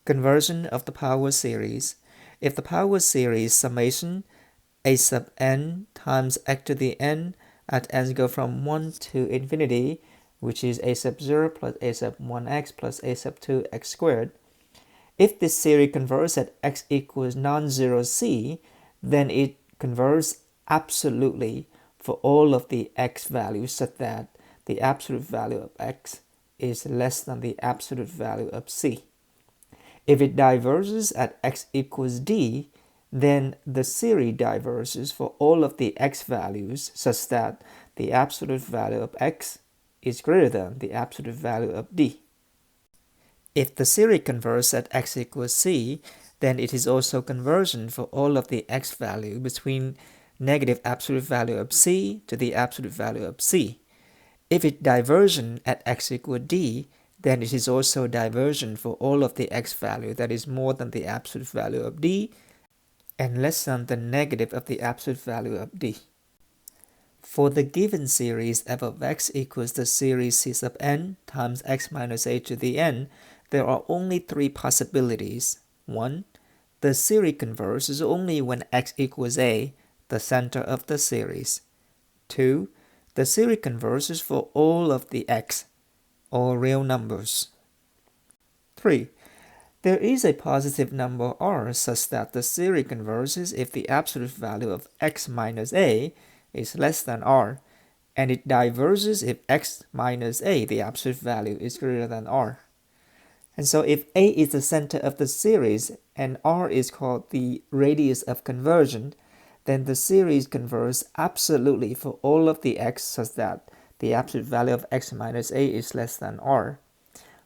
Conversion of the power series. If the power series summation a sub n times x to the n at n go from 1 to infinity, which is a sub 0 plus a sub 1x plus a sub 2x squared, if this series converges at x equals non-zero c, then it converges absolutely for all of the x values such that the absolute value of x is less than the absolute value of c. If it diverges at x equals d, then the series diverges for all of the x values such that the absolute value of x is greater than the absolute value of d. If the series converges at x equals c, then it is also convergent for all of the x value between negative absolute value of c to the absolute value of c. If it divergent at x equals d, then it is also divergent for all of the x value that is more than the absolute value of d and less than the negative of the absolute value of d. For the given series f of x equals the series c sub n times x minus a to the n, there are only three possibilities. 1. The series converges only when x equals a, the center of the series. 2. The series converges for all of the x, all real numbers. 3. There is a positive number r such that the series converges if the absolute value of x minus a is less than r, and it diverges if x minus a, the absolute value, is greater than r. And so if a is the center of the series and r is called the radius of conversion, then the series converges absolutely for all of the x such that the absolute value of x minus a is less than r.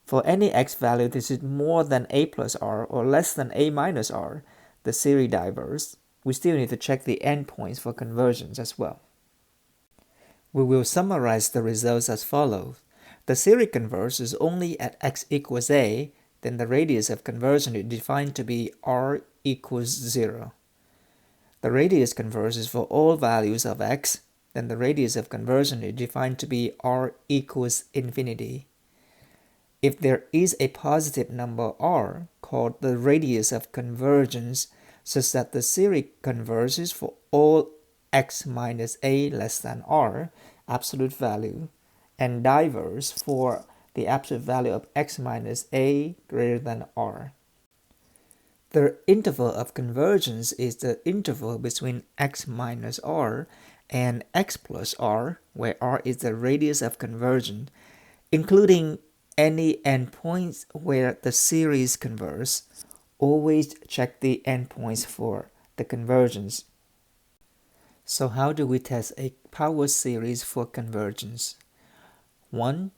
For any x value this is more than a plus r or less than a minus r, the series diverges. We still need to check the endpoints for convergence as well. We will summarize the results as follows. The series converges only at x equals a, then the radius of conversion is defined to be r equals 0. The radius converges for all values of x, then the radius of conversion is defined to be r equals infinity. If there is a positive number r called the radius of convergence such that the series converges for all x minus a less than r, absolute value, and diverges for the absolute value of x minus a greater than r. The interval of convergence is the interval between x minus r and x plus r, where r is the radius of convergence, including any endpoints where the series converges. Always check the endpoints for the convergence. So how do we test a power series for convergence? 1.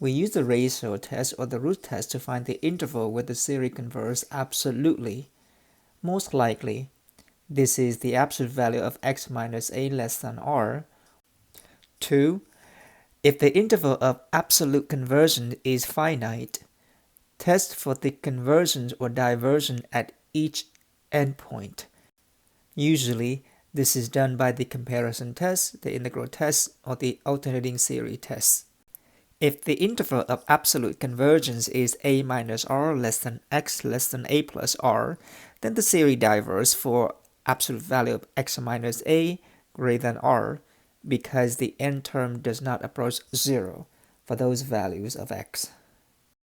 We use the ratio test or the root test to find the interval where the series converges absolutely. Most likely, this is the absolute value of x minus a less than r. 2. If the interval of absolute conversion is finite, test for the convergence or diversion at each endpoint. Usually, this is done by the comparison test, the integral test, or the alternating series test. If the interval of absolute convergence is a minus r less than x less than a plus r, then the series diverges for absolute value of x minus a greater than r because the n term does not approach 0 for those values of x.